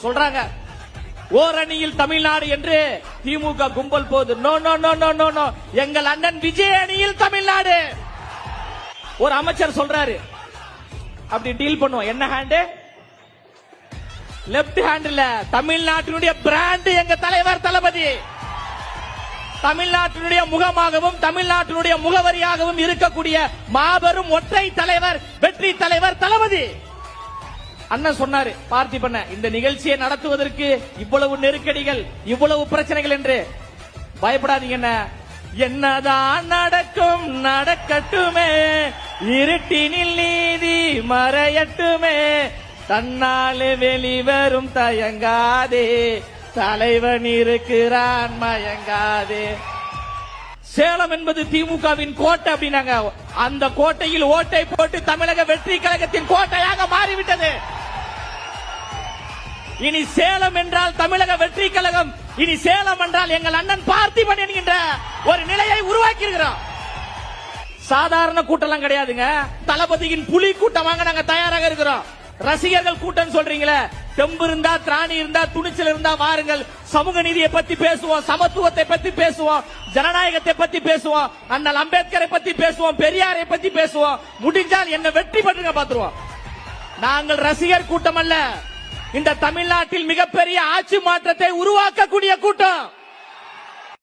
சொல்றாங்க ஓரணியில் தமிழ்நாடு என்று திமுக கும்பல் போது. No no no no no no, எங்கள் அண்ணன் விஜய் அணியில் தமிழ்நாடு. ஒரு அமைச்சர் சொல்றாரு, அப்படி டீல் பண்ணுவோம். என்ன ஹேண்ட்? லெப்ட் ஹேண்ட்ல தமிழ்நாட்டினுடைய பிராண்ட் எங்க தலைவர் தளபதி. தமிழ்நாட்டினுடைய முகமாகவும் தமிழ்நாட்டினுடைய முகவரியாகவும் இருக்கக்கூடிய மாபெரும் ஒற்றை தலைவர், வெற்றி தலைவர் தளபதி. அண்ணன் சொன்னாரு பார்த்திபண்ண, இந்த நிகழ்ச்சியை நடத்துவதற்கு இவ்வளவு நெருக்கடிகள், இவ்வளவு பிரச்சனைகள் என்று பயப்படாதீங்க. என்னதான் நடக்கும் நடக்கட்டுமே, இருட்டினில் நீதி மறையட்டுமே, தன்னால் வெளிவரும் தயங்காதே, தலைவன் இருக்கிறான் மயங்காதே. சேலம் என்பது திமுகவின் கோட்டை அப்படின்னாங்க. அந்த கோட்டையில் ஓட்டை போட்டு தமிழக வெற்றி கழகத்தின் கோட்டையாக மாறிவிட்டது. இனி சேலம் என்றால் தமிழக வெற்றி கழகம், இனி சேலம் என்றால் எங்கள் அண்ணன் பார்த்திபன் என்கின்ற ஒரு நிலையை உருவாக்கி இருக்கிறோம். சாதாரண கூட்டம் கிடையாதுங்க, தளபதியின் புலி கூட்டமாக நாங்க தயாராக இருக்கிறோம். ரசிகர்கள் கூட்டம் சொல்றீங்களே, தெம்பு இருந்தா, திராணி இருந்தா, துணிச்சல் இருந்தா வாருங்கள். சமூக நீதியை பத்தி பேசுவோம், சமத்துவத்தை பத்தி பேசுவோம், ஜனநாயகத்தை பத்தி பேசுவோம், அண்ணல் அம்பேத்கரை பத்தி பேசுவோம், பெரியாரை பத்தி பேசுவோம். முடிஞ்சால் என்ன வெற்றி பெற்றுங்க பாத்துருவோம். நாங்கள் ரசிகர் கூட்டம் அல்ல, இந்த தமிழ்நாட்டில் மிகப்பெரிய ஆட்சி மாற்றத்தை உருவாக்கக்கூடிய கூட்டம்.